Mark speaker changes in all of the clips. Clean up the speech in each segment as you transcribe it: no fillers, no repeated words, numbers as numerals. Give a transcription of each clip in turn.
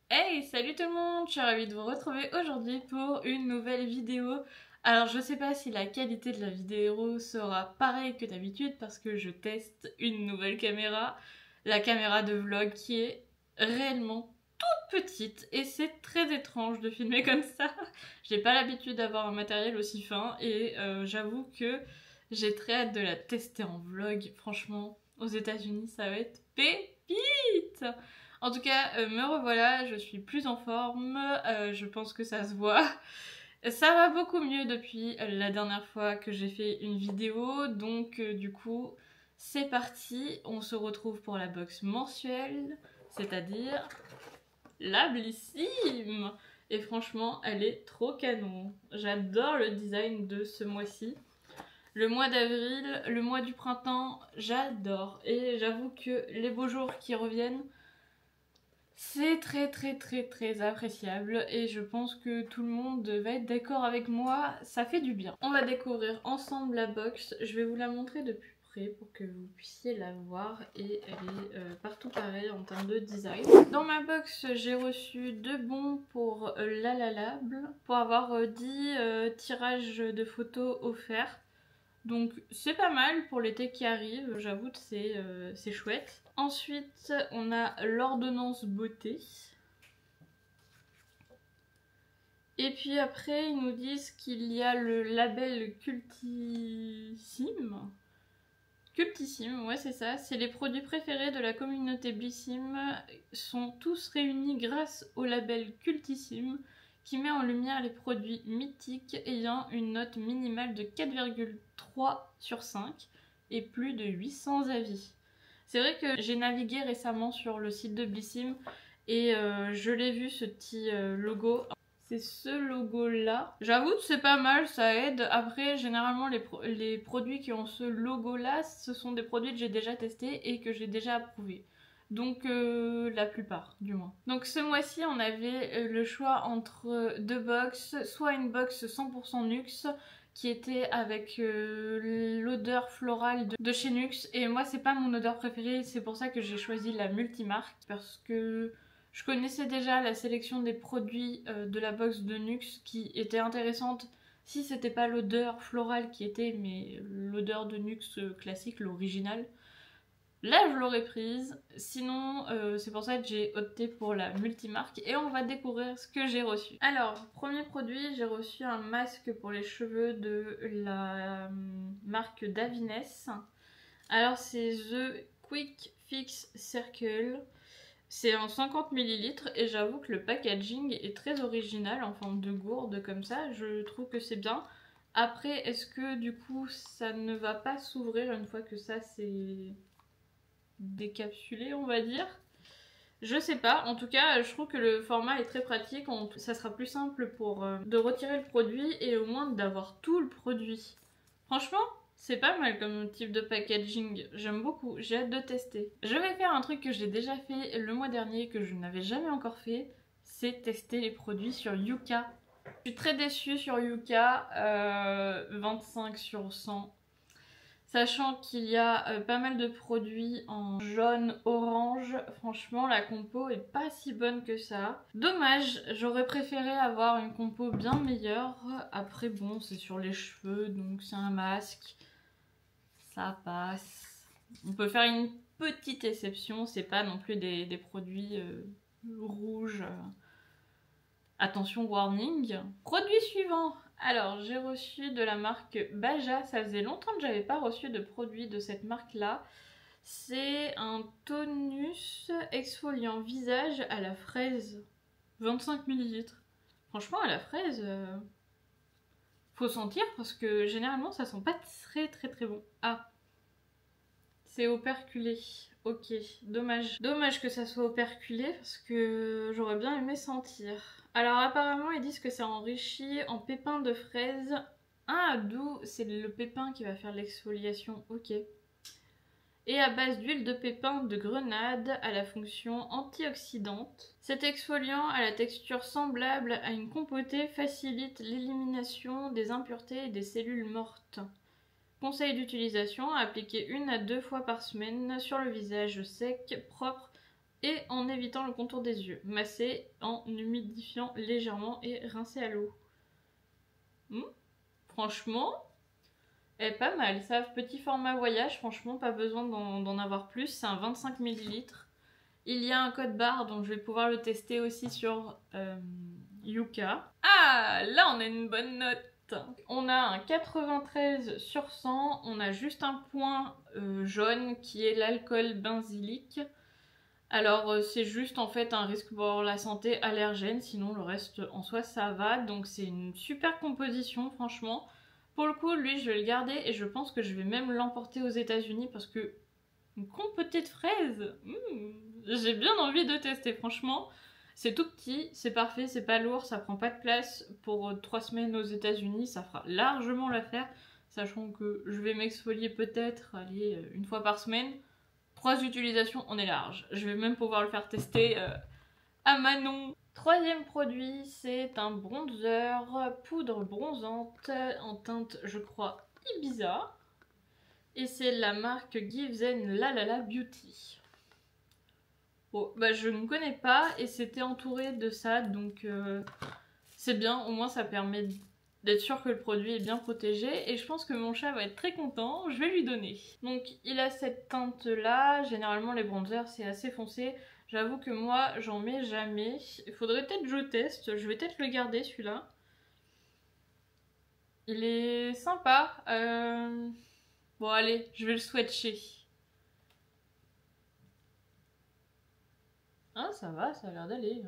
Speaker 1: Hey, salut tout le monde, je suis ravie de vous retrouver aujourd'hui pour une nouvelle vidéo. Alors je sais pas si la qualité de la vidéo sera pareille que d'habitude parce que je teste une nouvelle caméra, la caméra de vlog qui est réellement toute petite et c'est très étrange de filmer comme ça. J'ai pas l'habitude d'avoir un matériel aussi fin et j'avoue que j'ai très hâte de la tester en vlog. Franchement, aux États-Unis ça va être pépite! En tout cas, me revoilà, je suis plus en forme, je pense que ça se voit. Ça va beaucoup mieux depuis la dernière fois que j'ai fait une vidéo, donc du coup, c'est parti, on se retrouve pour la box mensuelle, c'est-à-dire la Blissim. Et franchement, elle est trop canon. J'adore le design de ce mois-ci. Le mois d'avril, le mois du printemps, j'adore. Et j'avoue que les beaux jours qui reviennent, c'est très appréciable et je pense que tout le monde va être d'accord avec moi, ça fait du bien. On va découvrir ensemble la box, je vais vous la montrer de plus près pour que vous puissiez la voir et elle est partout pareille en termes de design. Dans ma box, j'ai reçu 2 bons pour l'Alalable pour avoir 10 tirages de photos offerts. Donc c'est pas mal pour l'été qui arrive, j'avoue que c'est chouette. Ensuite, on a l'ordonnance beauté. Et puis après, ils nous disent qu'il y a le label Cultissime. Cultissime, ouais c'est ça. C'est les produits préférés de la communauté Blissim sont tous réunis grâce au label Cultissime qui met en lumière les produits mythiques ayant une note minimale de 4,3 sur 5 et plus de 800 avis. C'est vrai que j'ai navigué récemment sur le site de Blissim et je l'ai vu ce petit logo. C'est ce logo là. J'avoue que c'est pas mal, ça aide. Après, généralement, les produits qui ont ce logo là, ce sont des produits que j'ai déjà testés et que j'ai déjà approuvés. Donc la plupart du moins. Donc ce mois-ci on avait le choix entre 2 box, soit une box 100% Nuxe qui était avec l'odeur florale de chez Nuxe et moi c'est pas mon odeur préférée, c'est pour ça que j'ai choisi la multimarque parce que je connaissais déjà la sélection des produits de la box de Nuxe qui était intéressante si c'était pas l'odeur florale qui était mais l'odeur de Nuxe classique, l'original. Là, je l'aurais prise. Sinon, c'est pour ça que j'ai opté pour la multimarque. Et on va découvrir ce que j'ai reçu. Alors, premier produit, j'ai reçu un masque pour les cheveux de la marque Davines. Alors, c'est The Quick Fix Circle. C'est en 50 ml et j'avoue que le packaging est très original en forme de gourde comme ça. Je trouve que c'est bien. Après, est-ce que du coup, ça ne va pas s'ouvrir une fois que ça, c'est décapsulé on va dire. Je sais pas, en tout cas je trouve que le format est très pratique, ça sera plus simple pour de retirer le produit et au moins d'avoir tout le produit. Franchement c'est pas mal comme type de packaging, j'aime beaucoup, j'ai hâte de tester. Je vais faire un truc que j'ai déjà fait le mois dernier que je n'avais jamais encore fait, c'est tester les produits sur Yuka. Je suis très déçue sur Yuka, 25 sur 100. Sachant qu'il y a pas mal de produits en jaune, orange, franchement la compo est pas si bonne que ça. Dommage, j'aurais préféré avoir une compo bien meilleure. Après bon, c'est sur les cheveux, donc c'est un masque. Ça passe. On peut faire une petite exception, c'est pas non plus des produits rouges. Attention warning. Produit suivant. Alors j'ai reçu de la marque Baja, ça faisait longtemps que j'avais pas reçu de produit de cette marque là. C'est un tonus exfoliant visage à la fraise, 25 ml. Franchement à la fraise, faut sentir parce que généralement ça sent pas très bon. Ah, c'est operculé. Ok, dommage. Dommage que ça soit operculé parce que j'aurais bien aimé sentir. Alors apparemment ils disent que c'est enrichi en pépins de fraise. Ah, d'où c'est le pépin qui va faire l'exfoliation, ok. Et à base d'huile de pépins de grenade à la fonction antioxydante. Cet exfoliant à la texture semblable à une compotée facilite l'élimination des impuretés et des cellules mortes. Conseil d'utilisation, appliquer 1 à 2 fois par semaine sur le visage sec, propre et en évitant le contour des yeux. Masser en humidifiant légèrement et rincer à l'eau. Franchement, elle est pas mal. Ça, petit format voyage, franchement, pas besoin d'en avoir plus. C'est un 25 ml. Il y a un code barre, donc je vais pouvoir le tester aussi sur Yuka. Ah, là on a une bonne note. On a un 93 sur 100, on a juste un point jaune qui est l'alcool benzylique. Alors c'est juste en fait un risque pour la santé allergène, sinon le reste en soi ça va. Donc c'est une super composition franchement. Pour le coup lui je vais le garder et je pense que je vais même l'emporter aux États-Unis parce que une compotée de fraises, j'ai bien envie de tester franchement. C'est tout petit, c'est parfait, c'est pas lourd, ça prend pas de place. Pour 3 semaines aux États-Unis, ça fera largement l'affaire, sachant que je vais m'exfolier peut-être, allez, une fois par semaine. 3 utilisations, on est large. Je vais même pouvoir le faire tester à Manon. Troisième produit, c'est un bronzer, poudre bronzante en teinte, je crois, Ibiza. Et c'est la marque Give Zen La La La Beauty. Bon, bah je ne connais pas et c'était entouré de ça, donc c'est bien, au moins ça permet d'être sûr que le produit est bien protégé et je pense que mon chat va être très content, je vais lui donner. Donc il a cette teinte là, généralement les bronzers c'est assez foncé, j'avoue que moi j'en mets jamais, il faudrait peut-être que je teste, je vais peut-être le garder celui-là. Il est sympa, bon allez, je vais le swatcher. Ah ça va, ça a l'air d'aller.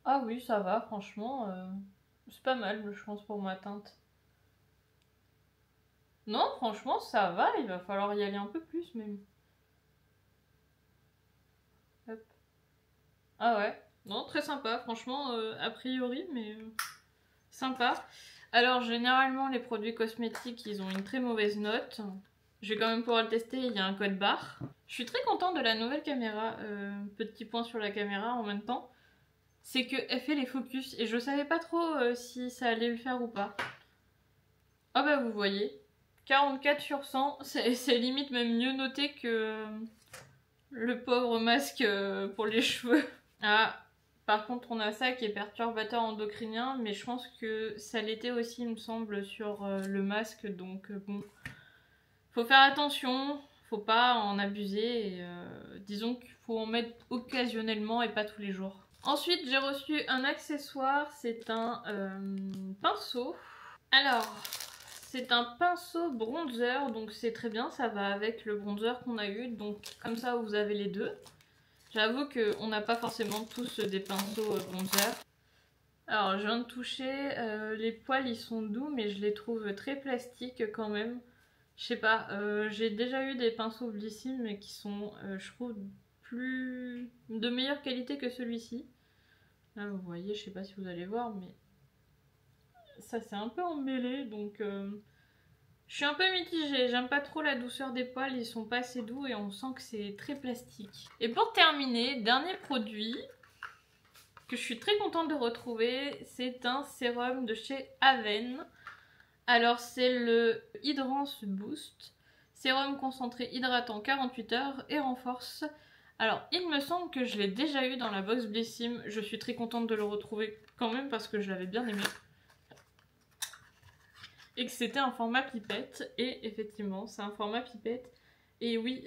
Speaker 1: Ah oui, ça va, franchement, c'est pas mal, je pense, pour ma teinte. Non, franchement, ça va, il va falloir y aller un peu plus, même. Hop. Ah ouais, non, très sympa, franchement, a priori, mais sympa. Alors, généralement, les produits cosmétiques, ils ont une très mauvaise note. Je vais quand même pouvoir le tester, il y a un code barre. Je suis très contente de la nouvelle caméra, petit point sur la caméra en même temps. C'est qu'elle fait les focus et je savais pas trop si ça allait le faire ou pas. Ah bah vous voyez, 44 sur 100, c'est limite même mieux noté que le pauvre masque pour les cheveux. Ah, par contre on a ça qui est perturbateur endocrinien, mais je pense que ça l'était aussi il me semble sur le masque, donc bon, faut faire attention, faut pas en abuser, et, disons qu'il faut en mettre occasionnellement et pas tous les jours. Ensuite j'ai reçu un accessoire, c'est un pinceau. Alors, c'est un pinceau bronzer, donc c'est très bien, ça va avec le bronzer qu'on a eu, donc comme ça vous avez les deux. J'avoue qu'on n'a pas forcément tous des pinceaux bronzer. Alors je viens de toucher, les poils ils sont doux mais je les trouve très plastiques quand même. Je sais pas, j'ai déjà eu des pinceaux Blissim mais qui sont, je trouve, de meilleure qualité que celui-ci. Là vous voyez, je sais pas si vous allez voir, mais ça c'est un peu emmêlé, donc je suis un peu mitigée. J'aime pas trop la douceur des poils, ils sont pas assez doux et on sent que c'est très plastique. Et pour terminer, dernier produit que je suis très contente de retrouver, c'est un sérum de chez Aven. Alors c'est le Hydrance Boost, sérum concentré hydratant 48 heures et renforce. Alors il me semble que je l'ai déjà eu dans la box Blissim, je suis très contente de le retrouver quand même parce que je l'avais bien aimé. Et que c'était un format pipette, et effectivement c'est un format pipette. Et oui,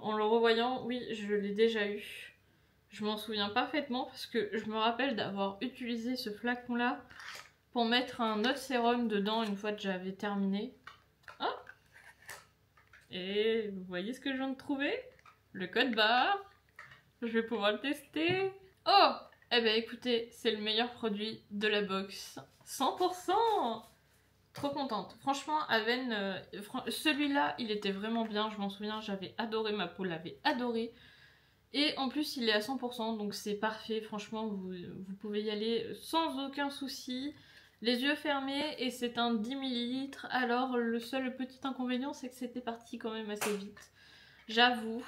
Speaker 1: en le revoyant, oui je l'ai déjà eu. Je m'en souviens parfaitement parce que je me rappelle d'avoir utilisé ce flacon là pour mettre un autre sérum dedans une fois que j'avais terminé. Oh, et vous voyez ce que je viens de trouver? Le code barre. Je vais pouvoir le tester. Oh, eh ben écoutez, c'est le meilleur produit de la box. 100%. Trop contente. Franchement, Aven, celui-là, il était vraiment bien. Je m'en souviens, j'avais adoré, ma peau l'avait adoré. Et en plus, il est à 100%, donc c'est parfait. Franchement, vous pouvez y aller sans aucun souci. Les yeux fermés, et c'est un 10 ml. Alors, le seul petit inconvénient, c'est que c'était parti quand même assez vite. J'avoue.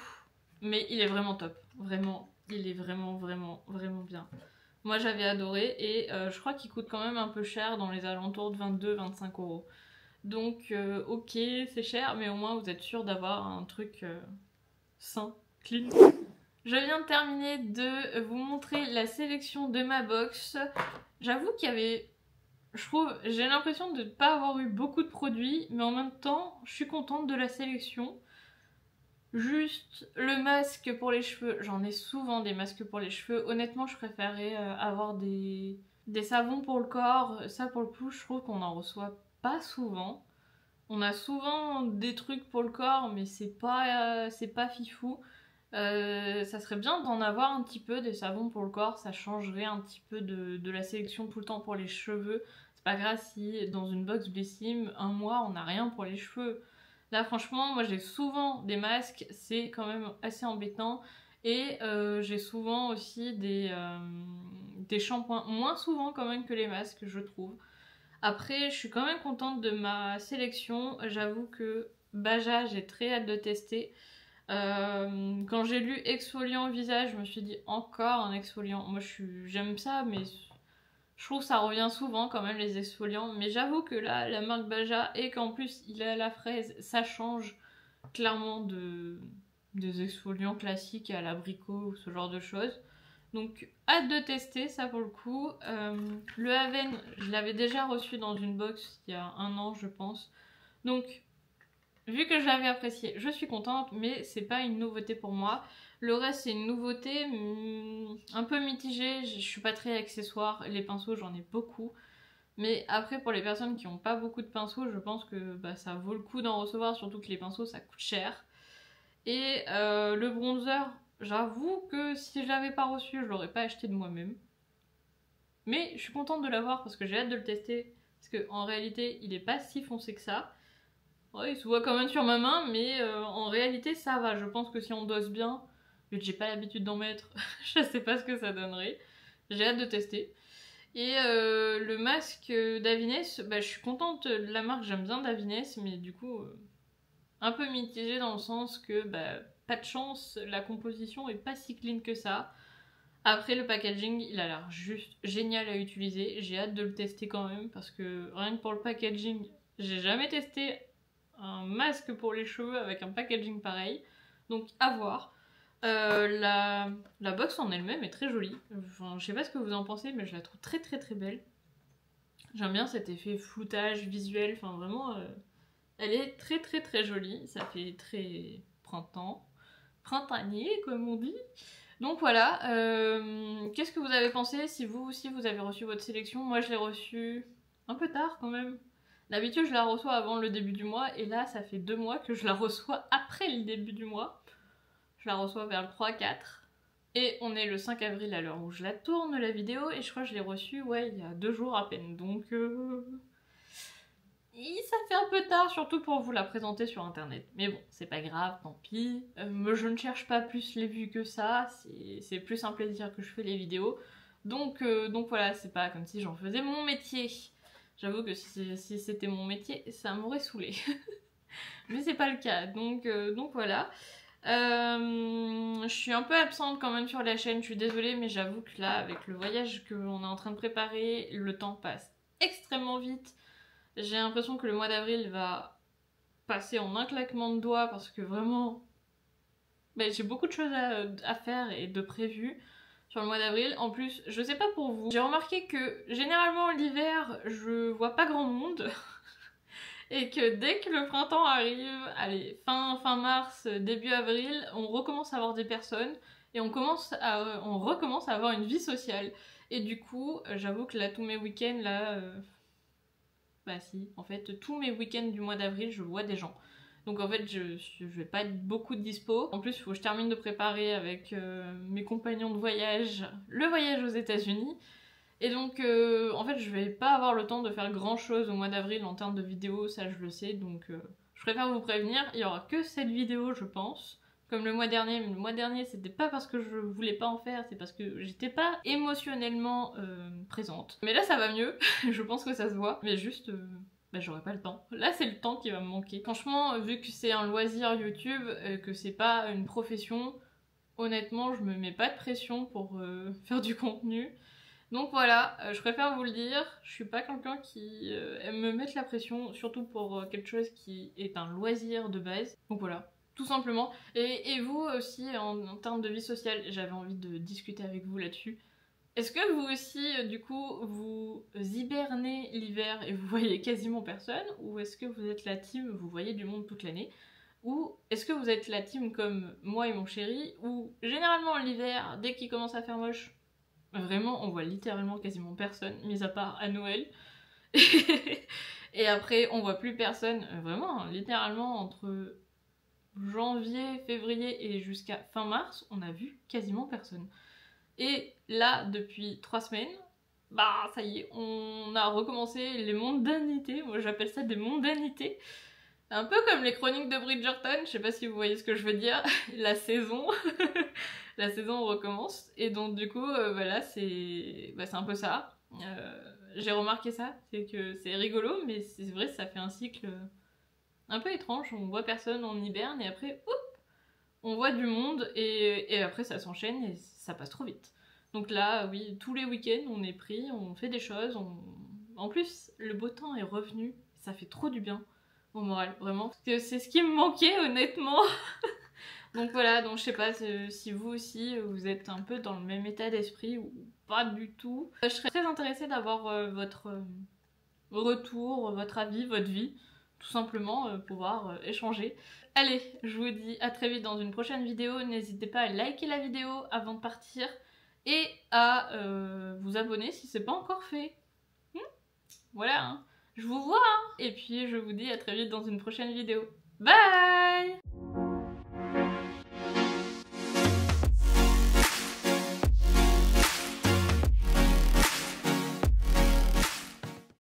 Speaker 1: Mais il est vraiment top. Vraiment, il est vraiment bien. Moi j'avais adoré et je crois qu'il coûte quand même un peu cher dans les alentours de 22-25 €. Donc ok c'est cher mais au moins vous êtes sûr d'avoir un truc sain clean. Je viens de terminer de vous montrer la sélection de ma box. J'avoue qu'il y avait... j'ai l'impression de ne pas avoir eu beaucoup de produits, mais en même temps, je suis contente de la sélection. Juste le masque pour les cheveux, j'en ai souvent des masques pour les cheveux. Honnêtement, je préférais avoir des savons pour le corps. Ça, pour le coup, je trouve qu'on n'en reçoit pas souvent. On a souvent des trucs pour le corps, mais c'est pas fifou. Ça serait bien d'en avoir un petit peu des savons pour le corps, ça changerait un petit peu de la sélection tout le temps pour les cheveux. C'est pas grave si dans une box Blissim, un mois on n'a rien pour les cheveux. Là franchement, moi j'ai souvent des masques, c'est quand même assez embêtant. Et j'ai souvent aussi des shampoings, moins souvent quand même que les masques je trouve. Après, je suis quand même contente de ma sélection. J'avoue que Baja, j'ai très hâte de tester. Quand j'ai lu exfoliant visage, je me suis dit encore un exfoliant. Moi, j'aime ça, mais je trouve que ça revient souvent quand même les exfoliants. Mais j'avoue que là, la marque Baja et qu'en plus il est à la fraise, ça change clairement des exfoliants classiques à l'abricot ou ce genre de choses. Donc hâte de tester ça pour le coup. Le Haven, je l'avais déjà reçu dans une box il y a un an je pense. Donc vu que je l'avais apprécié, je suis contente, mais c'est pas une nouveauté pour moi. Le reste c'est une nouveauté un peu mitigée, je suis pas très accessoire. Les pinceaux j'en ai beaucoup. Mais après pour les personnes qui n'ont pas beaucoup de pinceaux, je pense que bah, ça vaut le coup d'en recevoir, surtout que les pinceaux ça coûte cher. Et le bronzer, j'avoue que si je l'avais pas reçu, je l'aurais pas acheté de moi-même. Mais je suis contente de l'avoir parce que j'ai hâte de le tester. Parce qu'en réalité, il est pas si foncé que ça. Ouais, il se voit quand même sur ma main, mais en réalité, ça va. Je pense que si on dose bien, vu que j'ai pas l'habitude d'en mettre, je sais pas ce que ça donnerait. J'ai hâte de tester. Et le masque d'Avines, bah, je suis contente de la marque, j'aime bien d'Avines, mais du coup, un peu mitigée dans le sens que, bah, pas de chance, la composition est pas si clean que ça. Après, le packaging, il a l'air juste génial à utiliser. J'ai hâte de le tester quand même parce que rien que pour le packaging, j'ai jamais testé un masque pour les cheveux avec un packaging pareil. Donc, à voir. La box en elle-même est très jolie. Enfin, je sais pas ce que vous en pensez, mais je la trouve très très très belle. J'aime bien cet effet floutage visuel. Enfin, vraiment, elle est très très très jolie. Ça fait très printanier, comme on dit. Donc voilà, qu'est-ce que vous avez pensé si vous aussi vous avez reçu votre sélection? Moi je l'ai reçue un peu tard quand même. D'habitude je la reçois avant le début du mois et là ça fait 2 mois que je la reçois après le début du mois. Je la reçois vers le 3-4. Et on est le 5 avril à l'heure où je la tourne la vidéo et je crois que je l'ai reçue ouais il y a 2 jours à peine. Donc ça fait un peu tard, surtout pour vous la présenter sur internet. Mais bon, c'est pas grave, tant pis. Je ne cherche pas plus les vues que ça, c'est plus un plaisir que je fais les vidéos. Donc voilà, c'est pas comme si j'en faisais mon métier. J'avoue que si c'était mon métier, ça m'aurait saoulé. Mais c'est pas le cas, donc voilà. Je suis un peu absente quand même sur la chaîne, je suis désolée, mais j'avoue que là, avec le voyage qu'on est en train de préparer, le temps passe extrêmement vite. J'ai l'impression que le mois d'avril va passer en un claquement de doigts parce que vraiment, j'ai beaucoup de choses à faire et de prévues sur le mois d'avril. En plus, je sais pas pour vous, j'ai remarqué que généralement l'hiver, je vois pas grand monde. Et que dès que le printemps arrive, allez, fin mars, début avril, on recommence à avoir des personnes et on recommence à avoir une vie sociale. Et du coup, j'avoue que là, tous mes week-ends, là... Bah si, en fait, tous mes week-ends du mois d'avril, je vois des gens. Donc en fait, je vais pas être beaucoup de dispo. En plus, il faut que je termine de préparer avec mes compagnons de voyage le voyage aux États-Unis. Et donc, en fait, je vais pas avoir le temps de faire grand chose au mois d'avril en termes de vidéos, ça je le sais. Donc, je préfère vous prévenir, il y aura que cette vidéo, je pense. Comme le mois dernier, mais le mois dernier, c'était pas parce que je voulais pas en faire, c'est parce que j'étais pas émotionnellement présente. Mais là, ça va mieux, je pense que ça se voit. Mais juste, j'aurai pas le temps. Là, c'est le temps qui va me manquer. Franchement, vu que c'est un loisir YouTube, que c'est pas une profession, honnêtement, je me mets pas de pression pour faire du contenu. Donc voilà, je préfère vous le dire, je suis pas quelqu'un qui aime me mettre la pression, surtout pour quelque chose qui est un loisir de base. Donc voilà, tout simplement. Et vous aussi, en termes de vie sociale, j'avais envie de discuter avec vous là-dessus. Est-ce que vous aussi, du coup, vous hibernez l'hiver et vous voyez quasiment personne? Ou est-ce que vous êtes la team, vous voyez du monde toute l'année? Ou est-ce que vous êtes la team comme moi et mon chéri, où généralement l'hiver, dès qu'il commence à faire moche, vraiment on voit littéralement quasiment personne, mis à part à Noël. Et après on voit plus personne, vraiment, littéralement entre janvier, février et jusqu'à fin mars, on a vu quasiment personne. Et là, depuis 3 semaines, bah ça y est, on a recommencé les mondanités, moi j'appelle ça des mondanités. Un peu comme les chroniques de Bridgerton, je sais pas si vous voyez ce que je veux dire, la saison, la saison recommence, et donc du coup, voilà, c'est un peu ça. J'ai remarqué ça, c'est que c'est rigolo, mais c'est vrai, ça fait un cycle un peu étrange, on voit personne, on hiberne, et après, oup, on voit du monde, et après ça s'enchaîne, et ça passe trop vite. Donc là, oui, tous les week-ends, on est pris, on fait des choses, en plus, le beau temps est revenu, ça fait trop du bien au moral, vraiment. Parce que c'est ce qui me manquait, honnêtement. Donc voilà, donc je sais pas si vous aussi, vous êtes un peu dans le même état d'esprit ou pas du tout. Je serais très intéressée d'avoir votre retour, votre avis, votre vie, tout simplement, pouvoir échanger. Allez, je vous dis à très vite dans une prochaine vidéo. N'hésitez pas à liker la vidéo avant de partir et à vous abonner si c'est pas encore fait. Voilà, hein. Je vous vois, hein. Et puis je vous dis à très vite dans une prochaine vidéo. Bye!